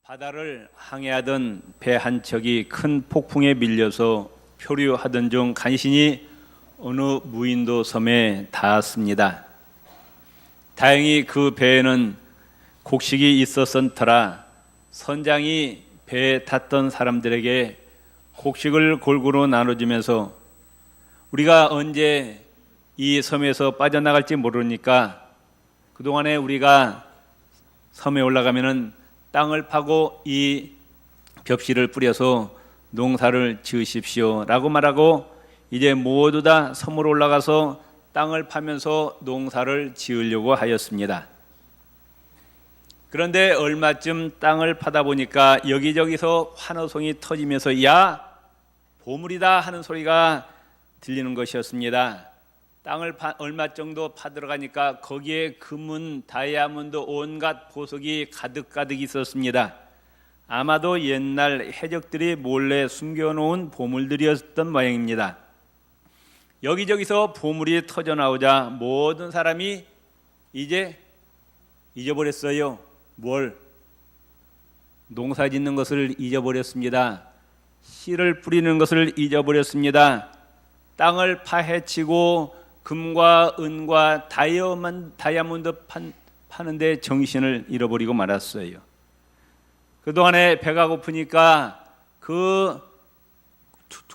바다를 항해하던 배 한 척이 큰 폭풍에 밀려서 표류하던 중 간신히 어느 무인도 섬에 닿았습니다. 다행히 그 배에는 곡식이 있었던 터라 선장이 배에 탔던 사람들에게 곡식을 골고루 나눠주면서 우리가 언제 이 섬에서 빠져나갈지 모르니까 그동안에 우리가 섬에 올라가면은 땅을 파고 이 벽실을 뿌려서 농사를 지으십시오 라고 말하고 이제 모두 다 섬으로 올라가서 땅을 파면서 농사를 지으려고 하였습니다. 그런데 얼마쯤 땅을 파다 보니까 여기저기서 환호성이 터지면서 야 보물이다 하는 소리가 들리는 것이었습니다. 땅을 얼마 정도 파들어가니까 거기에 금은, 다이아몬드, 온갖 보석이 가득가득 있었습니다. 아마도 옛날 해적들이 몰래 숨겨놓은 보물들이었던 모양입니다. 여기저기서 보물이 터져나오자 모든 사람이 이제 잊어버렸어요. 뭘? 농사 짓는 것을 잊어버렸습니다. 씨를 뿌리는 것을 잊어버렸습니다. 땅을 파헤치고 금과 은과 다이아몬드 파는데 정신을 잃어버리고 말았어요. 그동안에 배가 고프니까 그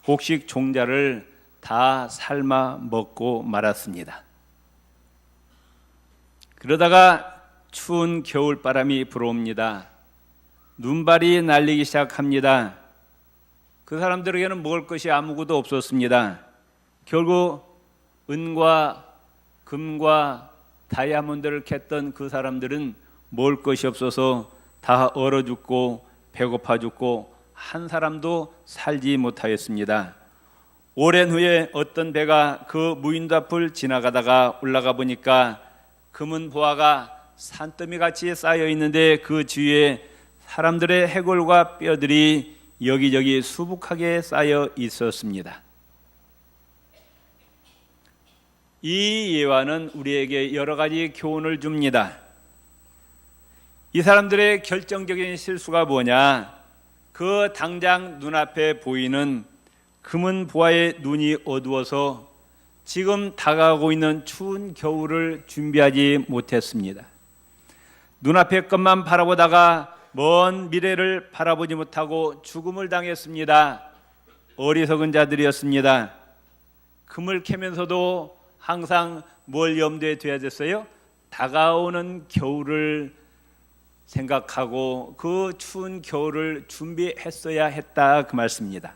곡식 종자를 다 삶아 먹고 말았습니다. 그러다가 추운 겨울바람이 불어옵니다. 눈발이 날리기 시작합니다. 그 사람들에게는 먹을 것이 아무것도 없었습니다. 결국 은과 금과 다이아몬드를 캤던 그 사람들은 먹을 것이 없어서 다 얼어 죽고 배고파 죽고 한 사람도 살지 못하였습니다. 오랜 후에 어떤 배가 그 무인도 앞을 지나가다가 올라가 보니까 금은 보화가 산더미같이 쌓여 있는데 그 주위에 사람들의 해골과 뼈들이 여기저기 수북하게 쌓여 있었습니다. 이 예화는 우리에게 여러 가지 교훈을 줍니다. 이 사람들의 결정적인 실수가 뭐냐? 그 당장 눈앞에 보이는 금은 보화의 눈이 어두워서 지금 다가오고 있는 추운 겨울을 준비하지 못했습니다. 눈앞의 것만 바라보다가 먼 미래를 바라보지 못하고 죽음을 당했습니다. 어리석은 자들이었습니다. 금을 캐면서도 항상 뭘 염두에 둬야 됐어요? 다가오는 겨울을 생각하고 그 추운 겨울을 준비했어야 했다 그 말씀입니다.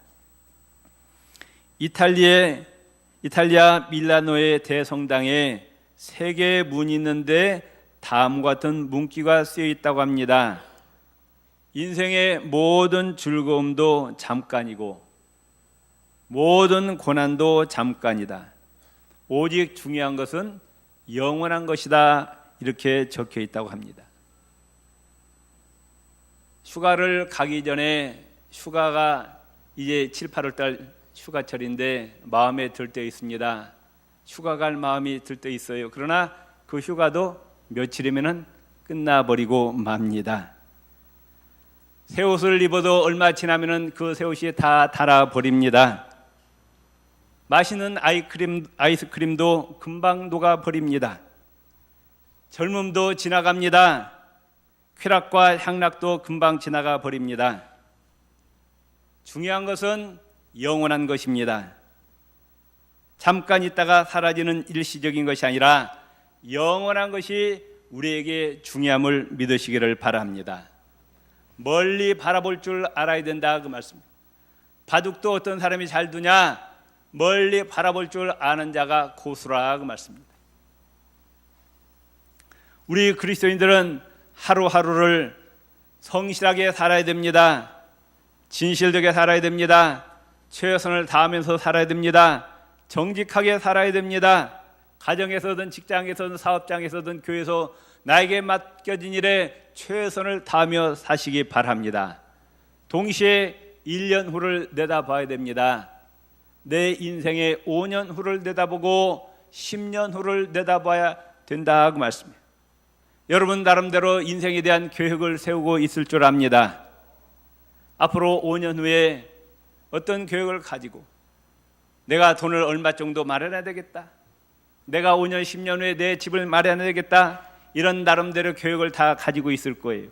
이탈리아 밀라노의 대성당에 세 개의 문이 있는데 다음과 같은 문구가 쓰여 있다고 합니다. 인생의 모든 즐거움도 잠깐이고 모든 고난도 잠깐이다. 오직 중요한 것은 영원한 것이다. 이렇게 적혀 있다고 합니다. 휴가를 가기 전에 휴가가 이제 7, 8월 달 휴가철인데 마음에 들떠 있습니다. 휴가 갈 마음이 들떠 있어요. 그러나 그 휴가도 며칠이면 끝나버리고 맙니다. 새 옷을 입어도 얼마 지나면 그 새 옷이 다 닳아버립니다. 맛있는 아이스크림도 금방 녹아버립니다. 젊음도 지나갑니다. 쾌락과 향락도 금방 지나가 버립니다. 중요한 것은 영원한 것입니다. 잠깐 있다가 사라지는 일시적인 것이 아니라 영원한 것이 우리에게 중요함을 믿으시기를 바랍니다. 멀리 바라볼 줄 알아야 된다 그 말씀입니다. 바둑도 어떤 사람이 잘 두냐? 멀리 바라볼 줄 아는 자가 고수라 그 말씀입니다. 우리 그리스도인들은 하루하루를 성실하게 살아야 됩니다. 진실되게 살아야 됩니다. 최선을 다하면서 살아야 됩니다. 정직하게 살아야 됩니다. 가정에서든 직장에서든 사업장에서든 교회에서 나에게 맡겨진 일에 최선을 다하며 사시기 바랍니다. 동시에 1년 후를 내다봐야 됩니다. 내 인생의 5년 후를 내다보고 10년 후를 내다봐야 된다 그 말씀이에요. 여러분 나름대로 인생에 대한 계획을 세우고 있을 줄 압니다. 앞으로 5년 후에 어떤 계획을 가지고 내가 돈을 얼마 정도 마련해야 되겠다, 내가 5년 10년 후에 내 집을 마련해야 되겠다, 이런 나름대로 계획을 다 가지고 있을 거예요.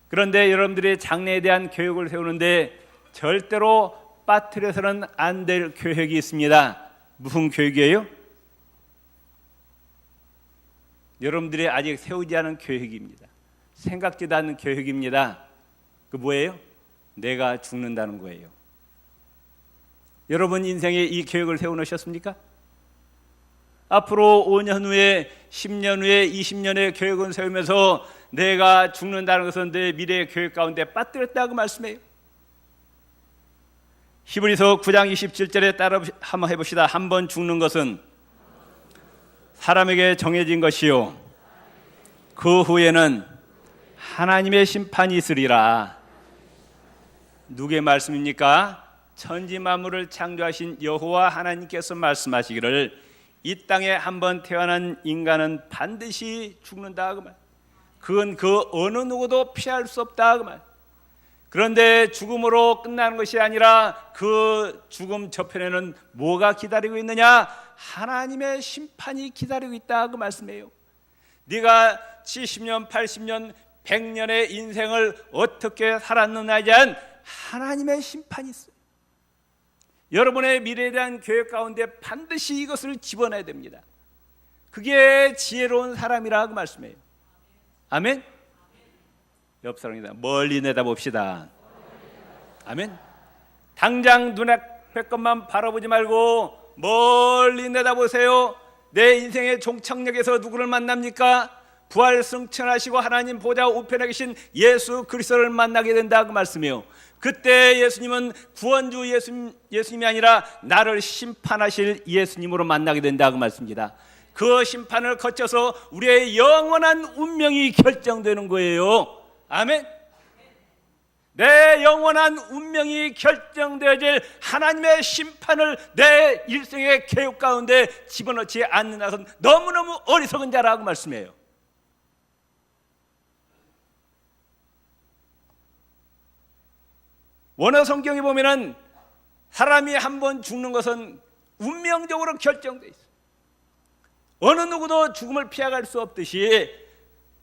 그런데 여러분들이 장래에 대한 계획을 세우는데 절대로 빠뜨려서는 안 될 계획이 있습니다. 무슨 계획이에요? 여러분들이 아직 세우지 않은 계획입니다. 생각지도 않은 계획입니다. 그 뭐예요? 내가 죽는다는 거예요. 여러분 인생에 이 계획을 세워놓으셨습니까? 앞으로 5년 후에, 10년 후에, 20년의 계획을 세우면서 내가 죽는다는 것은 내 미래의 계획 가운데 빠뜨렸다고 말씀해요. 히브리서 9장 27절에 따라 한번 해봅시다. 한 번 죽는 것은 사람에게 정해진 것이요 그 후에는 하나님의 심판이 있으리라. 누구의 말씀입니까? 천지 만물을 창조하신 여호와 하나님께서 말씀하시기를 이 땅에 한번 태어난 인간은 반드시 죽는다 그 말. 그건 그 어느 누구도 피할 수 없다 그 말. 그런데 죽음으로 끝나는 것이 아니라 그 죽음 저편에는 뭐가 기다리고 있느냐? 하나님의 심판이 기다리고 있다 그 말씀이에요. 네가 70년, 80년, 100년의 인생을 어떻게 살았느냐에 대한 하나님의 심판이 있어요. 여러분의 미래에 대한 계획 가운데 반드시 이것을 집어넣어야 됩니다. 그게 지혜로운 사람이라 그 말씀이에요. 아멘? 옆 사람이다. 멀리 내다봅시다. 아멘? 당장 눈앞의 것만 바라보지 말고 멀리 내다보세요. 내 인생의 종착역에서 누구를 만납니까? 부활 승천하시고 하나님 보좌 우편에 계신 예수 그리스도를 만나게 된다 그 말씀이에요. 그때 예수님은 구원주 예수님이 아니라 나를 심판하실 예수님으로 만나게 된다 그 말씀입니다. 그 심판을 거쳐서 우리의 영원한 운명이 결정되는 거예요. 아멘. 내 영원한 운명이 결정되어질 하나님의 심판을 내 일생의 계획 가운데 집어넣지 않는 것은 너무너무 어리석은 자라고 말씀해요. 원어 성경에 보면은 사람이 한 번 죽는 것은 운명적으로 결정되어 있어요. 어느 누구도 죽음을 피해갈 수 없듯이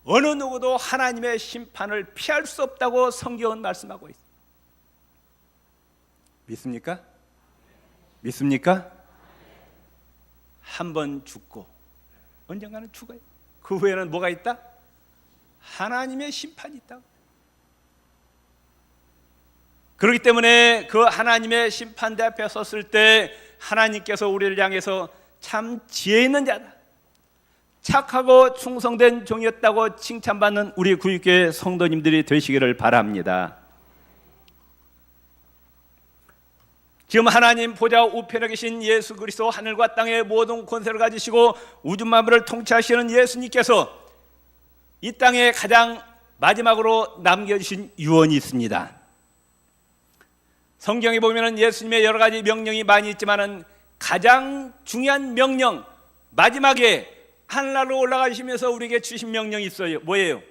어느 누구도 하나님의 심판을 피할 수 없다고 성경은 말씀하고 있어요. 믿습니까? 믿습니까? 한 번 죽고 언젠가는 죽어요. 그 후에는 뭐가 있다? 하나님의 심판이 있다고. 그렇기 때문에 그 하나님의 심판대 앞에 섰을 때 하나님께서 우리를 향해서 참 지혜 있는 자다, 착하고 충성된 종이었다고 칭찬받는 우리 구육교회 성도님들이 되시기를 바랍니다. 지금 하나님 보좌 우편에 계신 예수 그리스도, 하늘과 땅의 모든 권세를 가지시고 우주 만물을 통치하시는 예수님께서 이 땅에 가장 마지막으로 남겨주신 유언이 있습니다. 성경에 보면 예수님의 여러 가지 명령이 많이 있지만 가장 중요한 명령, 마지막에 하늘나라로 올라가시면서 우리에게 주신 명령이 있어요. 뭐예요?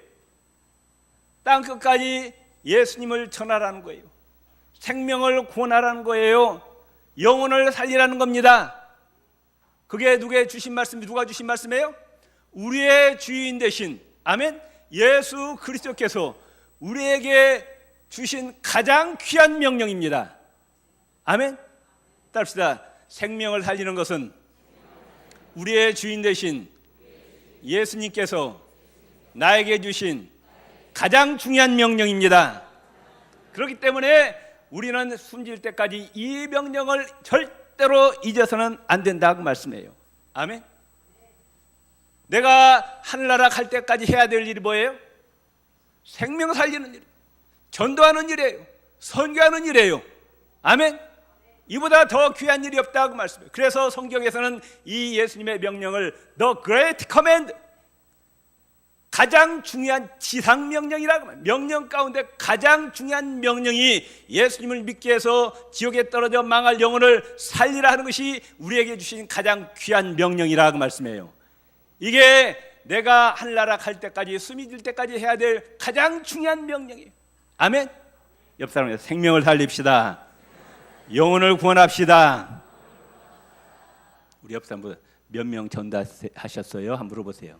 땅 끝까지 예수님을 전하라는 거예요. 생명을 구원하라는 거예요. 영혼을 살리라는 겁니다. 그게 누가 주신 말씀이에요? 우리의 주인 되신, 아멘, 예수 그리스도께서 우리에게 주신 가장 귀한 명령입니다. 아멘. 따릅시다. 생명을 살리는 것은 우리의 주인 되신 예수님께서 나에게 주신 가장 중요한 명령입니다. 그렇기 때문에 우리는 숨질 때까지 이 명령을 절대로 잊어서는 안 된다고 말씀해요. 아멘. 내가 하늘나라 갈 때까지 해야 될 일이 뭐예요? 생명 살리는 일, 전도하는 일이에요. 선교하는 일이에요. 아멘. 이보다 더 귀한 일이 없다고 말씀해요. 그래서 성경에서는 이 예수님의 명령을 The Great Command, 가장 중요한 지상명령이라고 말해요. 명령 가운데 가장 중요한 명령이 예수님을 믿게 해서 지옥에 떨어져 망할 영혼을 살리라 하는 것이 우리에게 주신 가장 귀한 명령이라고 말씀해요. 이게 내가 하늘나라 갈 때까지, 숨이 들 때까지 해야 될 가장 중요한 명령이에요. 아멘. 옆 사람에게 생명을 살립시다. 영혼을 구원합시다. 우리 옆 사람보다 몇 명 전도하셨어요? 한번 물어보세요.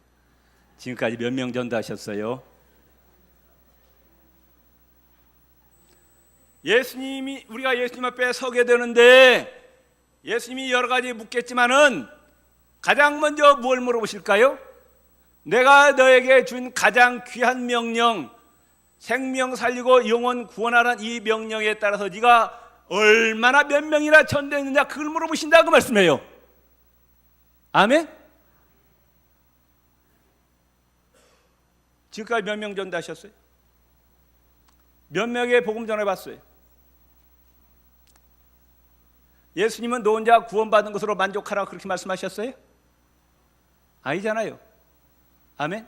지금까지 몇 명 전도하셨어요? 우리가 예수님 앞에 서게 되는데 예수님이 여러 가지 묻겠지만은 가장 먼저 뭘 물어보실까요? 내가 너에게 준 가장 귀한 명령, 생명 살리고 영혼 구원하라는 이 명령에 따라서 네가 얼마나 몇 명이나 전도했느냐, 그걸 물어보신다, 그 말씀이에요. 아멘? 지금까지 몇 명 전도하셨어요? 몇 명의 복음 전해봤어요? 예수님은 너 혼자 구원받은 것으로 만족하라 그렇게 말씀하셨어요? 아니잖아요. 아멘?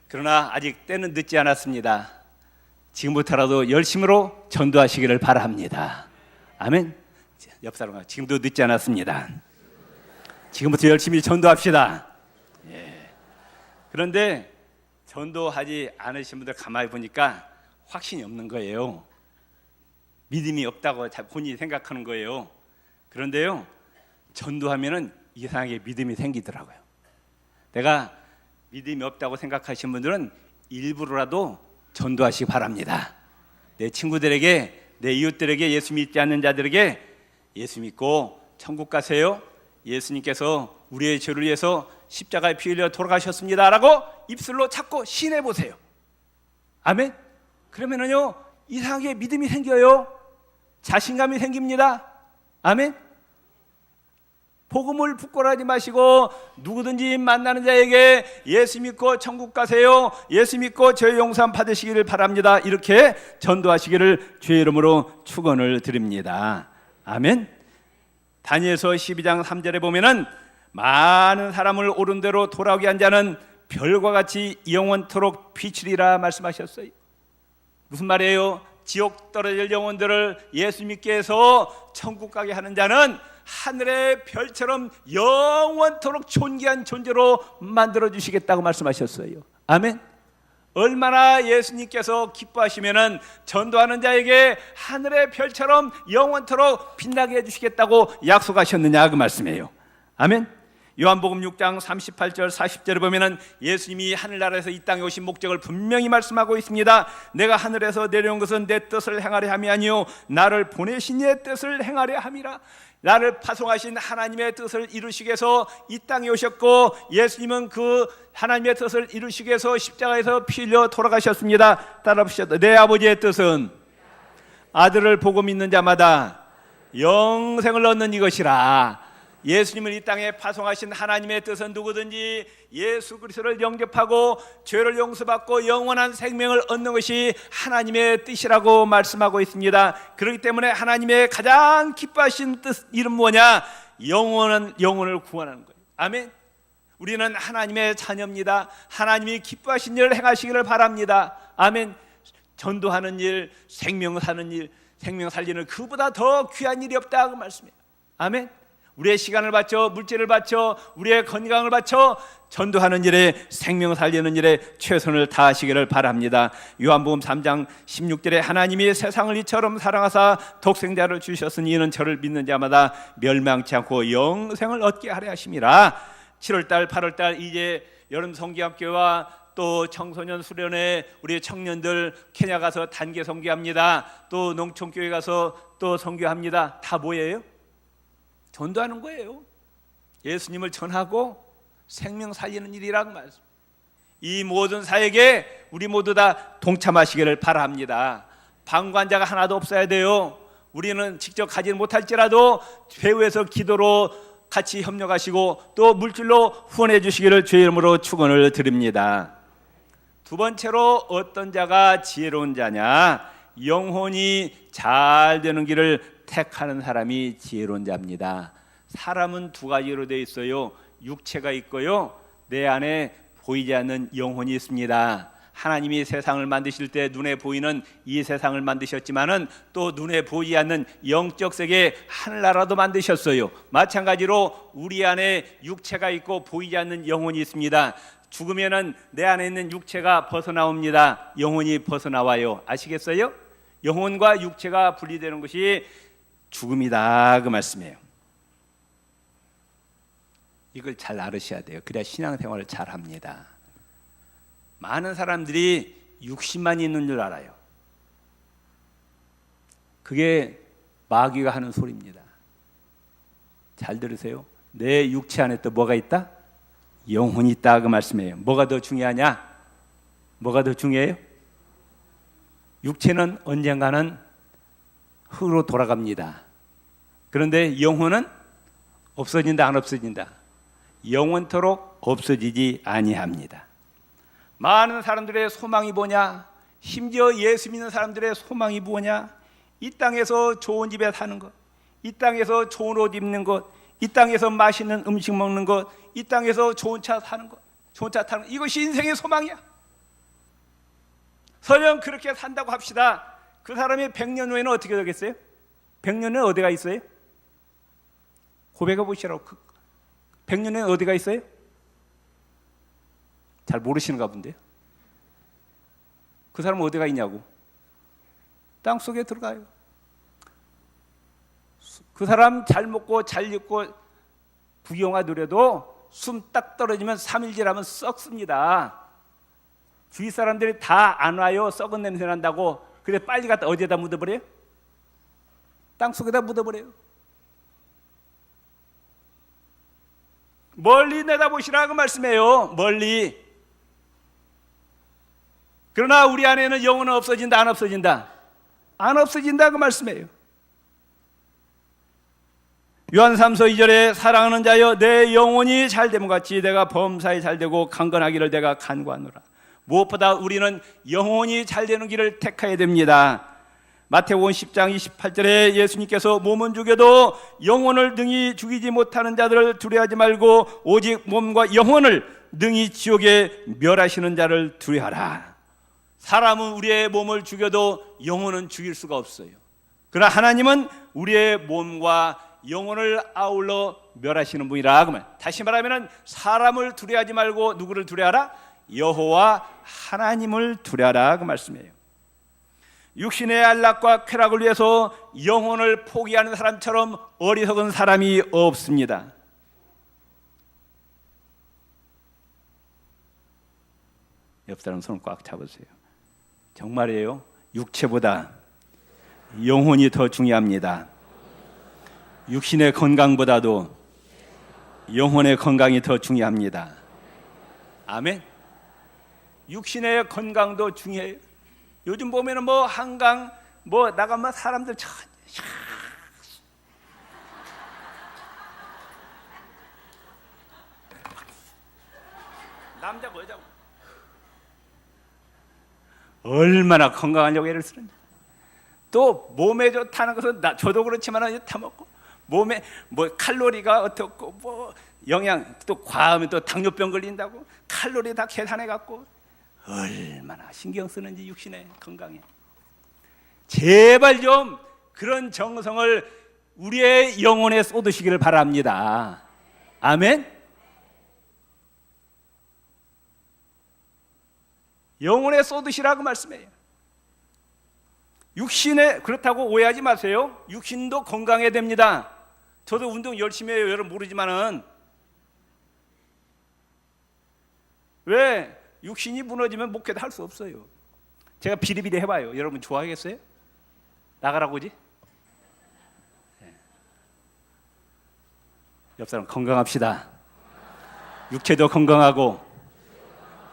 그러나 아직 때는 늦지 않았습니다. 지금부터라도 열심으로 전도하시기를 바랍니다. 아멘? 옆 사람과 지금도 늦지 않았습니다. 지금부터 열심히 전도합시다. 예. 그런데 전도하지 않으신 분들 가만히 보니까 확신이 없는 거예요. 믿음이 없다고 본인이 생각하는 거예요. 그런데요, 전도하면은 이상하게 믿음이 생기더라고요. 내가 믿음이 없다고 생각하시는 분들은 일부러라도 전도하시기 바랍니다. 내 친구들에게, 내 이웃들에게, 예수 믿지 않는 자들에게 예수 믿고 천국 가세요. 예수님께서 우리의 죄를 위해서 십자가에 피 흘려 돌아가셨습니다 라고 입술로 찾고 시인해 보세요. 아멘? 그러면은요, 이상하게 믿음이 생겨요. 자신감이 생깁니다. 아멘? 복음을 부끄러워하지 마시고 누구든지 만나는 자에게 예수 믿고 천국 가세요, 예수 믿고 죄 용서 받으시기를 바랍니다, 이렇게 전도하시기를 주의 이름으로 축원을 드립니다. 아멘. 다니엘서 12장 3절에 보면은 많은 사람을 옳은 대로 돌아오게 한 자는 별과 같이 영원토록 비추리라 말씀하셨어요. 무슨 말이에요? 지옥 떨어질 영혼들을 예수 믿게 해서 천국 가게 하는 자는 하늘의 별처럼 영원토록 존귀한 존재로 만들어 주시겠다고 말씀하셨어요. 아멘. 얼마나 예수님께서 기뻐하시면은 전도하는 자에게 하늘의 별처럼 영원토록 빛나게 해주시겠다고 약속하셨느냐, 그 말씀이에요. 아멘. 요한복음 6장 38절 40절에 보면은 예수님이 하늘나라에서 이 땅에 오신 목적을 분명히 말씀하고 있습니다. 내가 하늘에서 내려온 것은 내 뜻을 행하려 함이 아니요 나를 보내신 이의 뜻을 행하려 함이라. 나를 파송하신 하나님의 뜻을 이루시기 위해서 이 땅에 오셨고, 예수님은 그 하나님의 뜻을 이루시기 위해서 십자가에서 피 흘려 돌아가셨습니다. 따라 보시죠. 내 아버지의 뜻은 아들을 보고 믿는 자마다 영생을 얻는 이것이라. 예수님을 이 땅에 파송하신 하나님의 뜻은 누구든지 예수 그리스도를 영접하고 죄를 용서받고 영원한 생명을 얻는 것이 하나님의 뜻이라고 말씀하고 있습니다. 그렇기 때문에 하나님의 가장 기뻐하신 뜻 이름 뭐냐? 영혼을 구원하는 거예요. 아멘. 우리는 하나님의 자녀입니다. 하나님이 기뻐하신 일을 행하시기를 바랍니다. 아멘. 전도하는 일, 생명 사는 일, 생명 살리는 그보다 더 귀한 일이 없다, 그 말씀이에요. 아멘. 우리의 시간을 바쳐, 물질을 바쳐, 우리의 건강을 바쳐 전도하는 일에, 생명 살리는 일에 최선을 다하시기를 바랍니다. 요한복음 3장 16절에 하나님이 세상을 이처럼 사랑하사 독생자를 주셨으니 이는 저를 믿는 자마다 멸망치 않고 영생을 얻게 하려 하심이라. 7월달 8월달 이제 여름 성기학교와 또 청소년 수련회 우리 청년들 케냐 가서 단계 선교합니다. 또 농촌교회 가서 또 선교합니다. 다 뭐예요? 전도하는 거예요. 예수님을 전하고 생명 살리는 일이라고 말씀. 이 모든 사역에 우리 모두 다 동참하시기를 바랍니다. 방관자가 하나도 없어야 돼요. 우리는 직접 가지 못할지라도 배후에서 기도로 같이 협력하시고 또 물질로 후원해 주시기를 주의 이름으로 축원을 드립니다. 두 번째로 어떤 자가 지혜로운 자냐? 영혼이 잘 되는 길을 택하는 사람이 지혜로운 자입니다. 사람은 두 가지로 되어 있어요. 육체가 있고요, 내 안에 보이지 않는 영혼이 있습니다. 하나님이 세상을 만드실 때 눈에 보이는 이 세상을 만드셨지만은 또 눈에 보이지 않는 영적 세계 하늘나라도 만드셨어요. 마찬가지로 우리 안에 육체가 있고 보이지 않는 영혼이 있습니다. 죽으면은 내 안에 있는 육체가 벗어나옵니다. 영혼이 벗어나와요. 아시겠어요? 영혼과 육체가 분리되는 것이 죽음이다 그 말씀이에요. 이걸 잘 알으셔야 돼요. 그래야 신앙생활을 잘 합니다. 많은 사람들이 육신만 있는 줄 알아요. 그게 마귀가 하는 소리입니다. 잘 들으세요. 내 육체 안에 또 뭐가 있다? 영혼이 있다 그 말씀이에요. 뭐가 더 중요하냐? 뭐가 더 중요해요? 육체는 언젠가는 흙으로 돌아갑니다. 그런데 영혼은 없어진다 안 없어진다? 영원토록 없어지지 아니합니다. 많은 사람들의 소망이 뭐냐? 심지어 예수 믿는 사람들의 소망이 뭐냐? 이 땅에서 좋은 집에 사는 것, 이 땅에서 좋은 옷 입는 것, 이 땅에서 맛있는 음식 먹는 것, 이 땅에서 좋은 차 사는 것, 좋은 차 타는 것, 이것이 인생의 소망이야. 설령 그렇게 산다고 합시다. 그 사람이 100년 후에는 어떻게 되겠어요? 100년 후에 어디가 있어요? 고백해 보시라고. 100년 후에 어디가 있어요? 잘 모르시는가 본데요. 그 사람은 어디가 있냐고? 땅속에 들어가요. 그 사람 잘 먹고 잘 입고 부귀영화 누려도 숨 딱 떨어지면 3일 지나면 썩습니다. 주위 사람들이 다 안 와요. 썩은 냄새 난다고. 그래 빨리 갖다 어디에다 묻어버려요? 땅속에다 묻어버려요. 멀리 내다보시라고 말씀해요. 멀리. 그러나 우리 안에는 영혼은 없어진다 안 없어진다? 안 없어진다 그 말씀이에요. 요한 3서 2절에 사랑하는 자여 내 영혼이 잘됨과 같이 내가 범사에 잘되고 강건하기를 내가 간구하노라. 무엇보다 우리는 영혼이 잘되는 길을 택해야 됩니다. 마태복음 10장 28절에 예수님께서 몸은 죽여도 영혼을 능히 죽이지 못하는 자들을 두려워하지 말고 오직 몸과 영혼을 능히 지옥에 멸하시는 자를 두려워하라. 사람은 우리의 몸을 죽여도 영혼은 죽일 수가 없어요. 그러나 하나님은 우리의 몸과 영혼을 아울러 멸하시는 분이라. 그러면 다시 말하면 사람을 두려워하지 말고 누구를 두려워하라? 여호와 하나님을 두려워하라 그 말씀이에요. 육신의 안락과 쾌락을 위해서 영혼을 포기하는 사람처럼 어리석은 사람이 없습니다. 옆 사람 손을 꽉 잡으세요. 정말이에요. 육체보다 영혼이 더 중요합니다. 육신의 건강보다도 영혼의 건강이 더 중요합니다. 아멘. 육신의 건강도 중요해요. 요즘 보면은 뭐 한강 뭐 나가면 사람들 남자고 여자고 얼마나 건강하려고 애를 쓰는지. 또 몸에 좋다는 것은 저도 그렇지만 다 먹고 몸에 뭐 칼로리가 어떻고 뭐 영양 또 과하면 또 당뇨병 걸린다고 칼로리 다 계산해 갖고 얼마나 신경 쓰는지 육신의 건강에. 제발 좀 그런 정성을 우리의 영혼에 쏟으시기를 바랍니다. 아멘. 영혼에 쏟으시라고 말씀해요. 육신에 그렇다고 오해하지 마세요. 육신도 건강해야 됩니다. 저도 운동 열심히 해요. 여러분 모르지만은 왜 육신이 무너지면 목회도 할 수 없어요. 제가 비리비리 해봐요. 여러분 좋아하겠어요? 나가라고 하지? 네. 옆 사람 건강합시다. 육체도 건강하고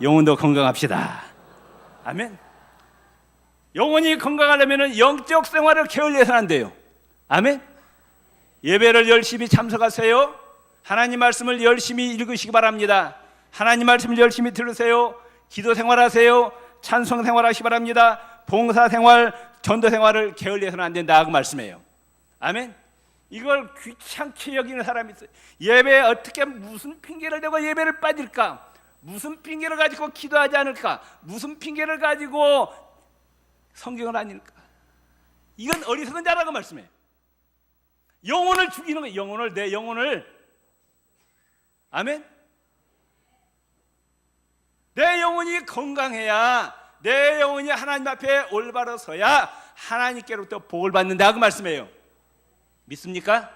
영혼도 건강합시다. 아멘. 영혼이 건강하려면 영적 생활을 게을리해서는 안 돼요. 아멘. 예배를 열심히 참석하세요. 하나님 말씀을 열심히 읽으시기 바랍니다. 하나님 말씀을 열심히 들으세요. 기도 생활하세요. 찬송 생활하시기 바랍니다. 봉사 생활, 전도 생활을 게을리해서는 안 된다 그 말씀이에요. 아멘. 이걸 귀찮게 여기는 사람이 있어요. 예배에 어떻게 무슨 핑계를 대고 예배를 빠질까? 무슨 핑계를 가지고 기도하지 않을까? 무슨 핑계를 가지고 성경을 안 읽을까? 이건 어리석은 자라고 말씀해요. 영혼을 죽이는 거예요. 영혼을, 내 영혼을. 아멘. 내 영혼이 건강해야, 내 영혼이 하나님 앞에 올바로 서야 하나님께로부터 복을 받는다 그 말씀이에요. 믿습니까?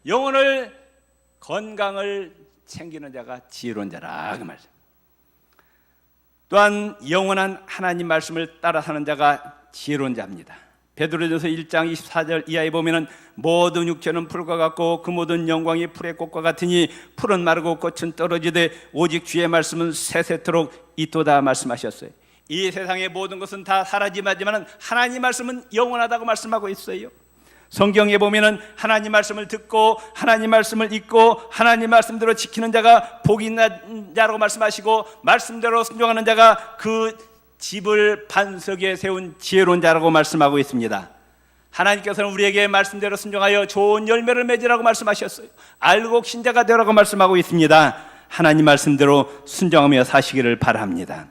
영혼을, 건강을 챙기는 자가 지혜로운 자라 그 말씀. 또한 영원한 하나님 말씀을 따라 사는 자가 지혜로운 자입니다. 베드로전서 1장 24절 이하에 보면은 모든 육체는 풀과 같고 그 모든 영광이 풀의 꽃과 같으니 풀은 마르고 꽃은 떨어지되 오직 주의 말씀은 세세토록 있도다 말씀하셨어요. 이 세상의 모든 것은 다 사라지지만 하나님 말씀은 영원하다고 말씀하고 있어요. 성경에 보면은 하나님 말씀을 듣고 하나님 말씀을 읽고 하나님 말씀대로 지키는 자가 복이 있는 자라고 말씀하시고, 말씀대로 순종하는 자가 그 집을 반석에 세운 지혜로운 자라고 말씀하고 있습니다. 하나님께서는 우리에게 말씀대로 순종하여 좋은 열매를 맺으라고 말씀하셨어요. 알고 신자가 되라고 말씀하고 있습니다. 하나님 말씀대로 순종하며 사시기를 바랍니다.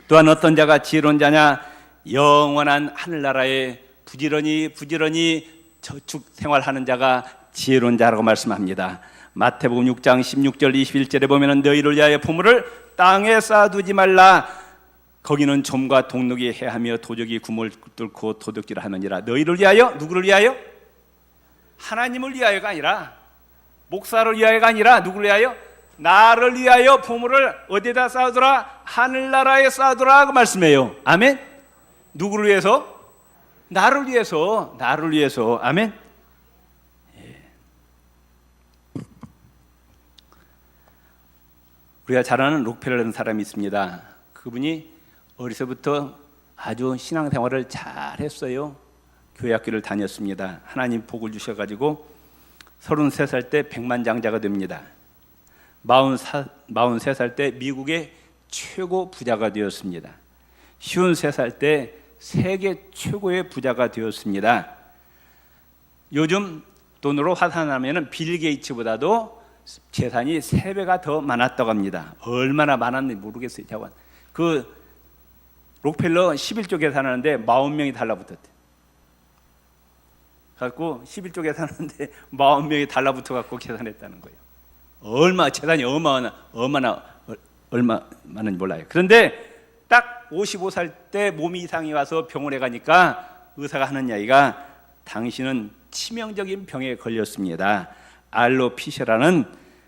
또한 어떤 자가 지혜로운 자냐? 영원한 하늘나라에 부지런히 저축 생활하는 자가 지혜로운 자라고 말씀합니다. 마태복음 6장 16절 21절에 보면 너희를 위하여 보물을 땅에 쌓아두지 말라. 거기는 좀과 동록이 해하며 도적이 구멍을 뚫고 도둑질을 하느니라. 너희를 위하여, 누구를 위하여? 하나님을 위하여가 아니라, 목사를 위하여가 아니라 누구를 위하여? 나를 위하여 보물을 어디에다 쌓아두라? 하늘나라에 쌓아두라 그 말씀이에요. 아멘. 누구를 위해서? 나를 위해서, 나를 위해서. 아멘. 우리가 잘 아는 록펠러라는 사람이 있습니다. 그분이 어려서부터 아주 신앙생활을 잘 했어요. 교회학교를 다녔습니다. 하나님 복을 주셔가지고 33살 때 백만장자가 됩니다. 43살 때 미국의 최고 부자가 되었습니다. 53살 때 세계 최고의 부자가 되었습니다. 요즘 돈으로 환산하면 빌 게이츠보다도 재산이 3배가 더 많았다고 합니다. 얼마나 많았는지 모르겠어요. 그 록펠러 11조 계산하는데 40명이 달라붙었대. 갖고 11조 계산하는데 40명이 달라붙어 갖고 계산했다는 거예요. 재산이 얼마나 많은지 몰라요. 그런데 딱 55살 때 몸이 이상이 와서 병원에 가니까 의사가 하는 이야기가 당신은 치명적인 병에 걸렸습니다. 알로피시아라는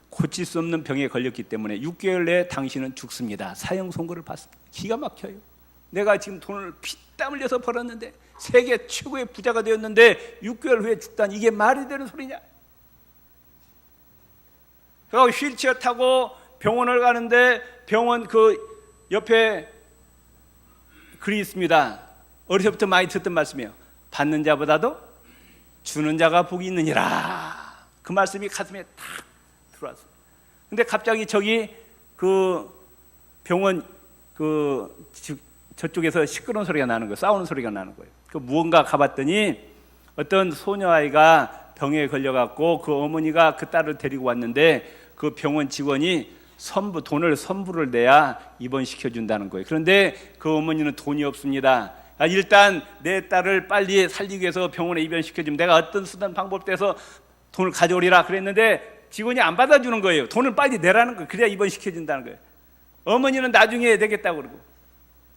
고칠 수 없는 병에 걸렸기 때문에 6개월 내에 당신은 죽습니다. 사형 선고를 받습니다. 기가 막혀요. 내가 지금 돈을 피땀 흘려서 벌었는데 세계 최고의 부자가 되었는데 6개월 후에 죽다니 이게 말이 되는 소리냐? 그래서 휠체어 타고 병원을 가는데 병원 그 옆에 글이 있습니다. 어려서부터 많이 듣던 말씀이에요. 받는 자보다도 주는 자가 복이 있느니라. 그 말씀이 가슴에 탁 들어왔어요. 근데 갑자기 저기 그 병원 저쪽에서 시끄러운 소리가 나는 거예요. 싸우는 소리가 나는 거예요. 그 무언가 가봤더니 어떤 소녀아이가 병에 걸려갖고 그 어머니가 그 딸을 데리고 왔는데 그 병원 직원이 돈을 선불을 내야 입원시켜준다는 거예요. 그런데 그 어머니는 돈이 없습니다. 일단 내 딸을 빨리 살리기 위해서 병원에 입원시켜주면 내가 어떤 수단 방법 떼서 돈을 가져오리라 그랬는데 직원이 안 받아주는 거예요. 돈을 빨리 내라는 거예요. 그래야 입원시켜준다는 거예요. 어머니는 나중에 해야 되겠다고 그러고.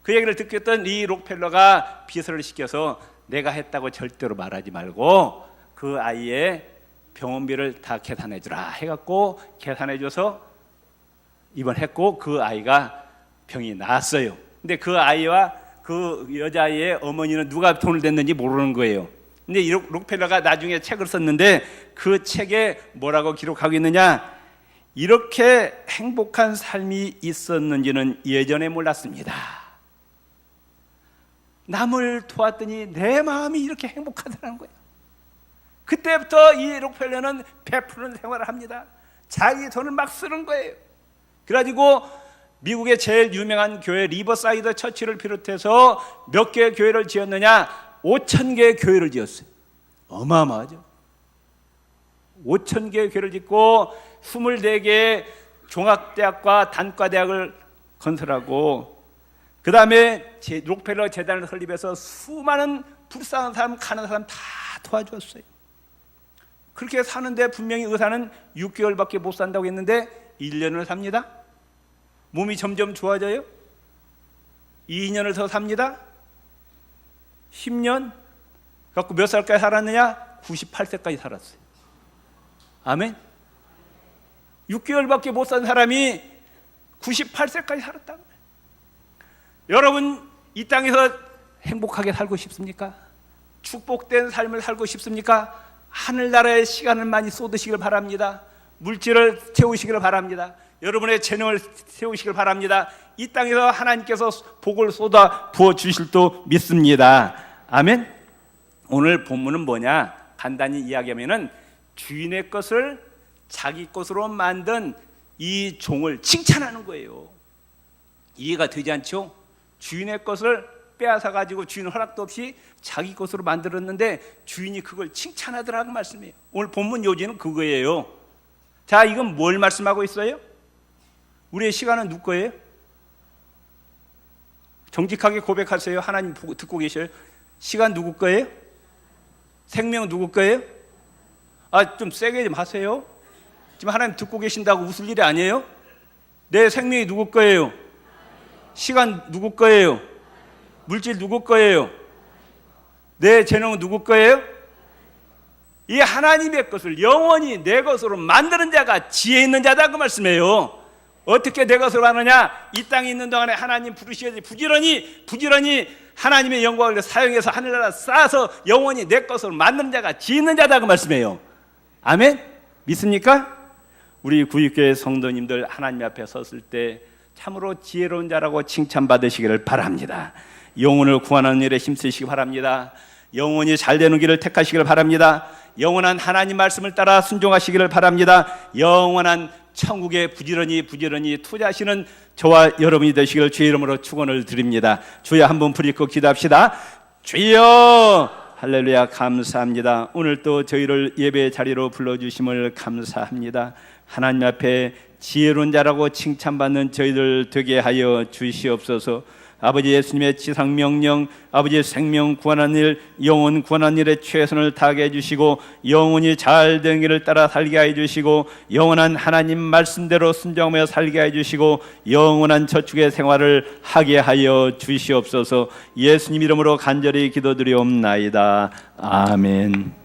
그 얘기를 듣겠던 이 록펠러가 비서를 시켜서 내가 했다고 절대로 말하지 말고 그 아이의 병원비를 다 계산해주라 해갖고 계산해줘서 입원했고 그 아이가 병이 나았어요. 근데 그 아이와 그 여자아이의 어머니는 누가 돈을 냈는지 모르는 거예요. 근데 이 록펠러가 나중에 책을 썼는데 그 책에 뭐라고 기록하고 있느냐? 이렇게 행복한 삶이 있었는지는 예전에 몰랐습니다. 남을 도왔더니 내 마음이 이렇게 행복하다는 거예요. 그때부터 이 록펠러는 베푸는 생활을 합니다. 자기 돈을 막 쓰는 거예요. 그래가지고 미국의 제일 유명한 교회 리버사이드 처치를 비롯해서 몇 개의 교회를 지었느냐? 5,000개의 교회를 지었어요. 어마어마하죠. 5,000개의 교회를 짓고 24개의 종합대학과 단과대학을 건설하고 그 다음에 록펠러 재단을 설립해서 수많은 불쌍한 사람, 가난한 사람 다 도와줬어요. 그렇게 사는데 분명히 의사는 6개월밖에 못 산다고 했는데 1년을 삽니다. 몸이 점점 좋아져요? 2년을 더 삽니다. 10년 갖고 몇 살까지 살았느냐? 98세까지 살았어요. 아멘. 6개월밖에 못 산 사람이 98세까지 살았다는 거예요. 여러분, 이 땅에서 행복하게 살고 싶습니까? 축복된 삶을 살고 싶습니까? 하늘나라의 시간을 많이 쏟으시길 바랍니다. 물질을 채우시길 바랍니다. 여러분의 재능을 세우시길 바랍니다. 이 땅에서 하나님께서 복을 쏟아 부어주실 또 믿습니다. 아멘. 오늘 본문은 뭐냐? 간단히 이야기하면은 주인의 것을 자기 것으로 만든 이 종을 칭찬하는 거예요. 이해가 되지 않죠? 주인의 것을 빼앗아 가지고 주인 허락도 없이 자기 것으로 만들었는데 주인이 그걸 칭찬하더라는 말씀이에요. 오늘 본문 요지는 그거예요. 자, 이건 뭘 말씀하고 있어요? 우리의 시간은 누구 거예요? 정직하게 고백하세요. 하나님 듣고 계셔요. 시간 누구 거예요? 생명 누구 거예요? 좀 세게 좀 하세요. 지금 하나님 듣고 계신다고 웃을 일이 아니에요? 내 생명이 누구 거예요? 시간 누구 거예요? 물질 누구 거예요? 내 재능은 누구 거예요? 이 하나님의 것을 영원히 내 것으로 만드는 자가 지혜 있는 자다, 그 말씀이에요. 어떻게 내 것으로 하느냐? 이 땅에 있는 동안에 하나님 부르셔야지 부지런히 하나님의 영광을 사용해서 하늘나라 쌓아서 영원히 내 것으로 만드는 자가 지혜 있는 자다, 그 말씀이에요. 아멘? 믿습니까? 우리 구육교회 성도님들 하나님 앞에 섰을 때 참으로 지혜로운 자라고 칭찬받으시기를 바랍니다. 영혼을 구하는 일에 힘쓰시기 바랍니다. 영혼이 잘 되는 길을 택하시기를 바랍니다. 영원한 하나님 말씀을 따라 순종하시기를 바랍니다. 영원한 천국에 부지런히 투자하시는 저와 여러분이 되시기를 주의 이름으로 축원을 드립니다. 주여, 한번 부리고 기도합시다. 주여, 할렐루야, 감사합니다. 오늘 또 저희를 예배 자리로 불러주심을 감사합니다. 하나님 앞에 지혜로운 자라고 칭찬받는 저희들 되게 하여 주시옵소서. 아버지 예수님의 지상명령, 아버지의 생명 구원하는 일, 영혼 구원하는 일에 최선을 다하게 해주시고 영혼이 잘 되는 길을 따라 살게 해주시고 영원한 하나님 말씀대로 순종하며 살게 해주시고 영원한 저축의 생활을 하게 하여 주시옵소서. 예수님 이름으로 간절히 기도드리옵나이다. 아멘.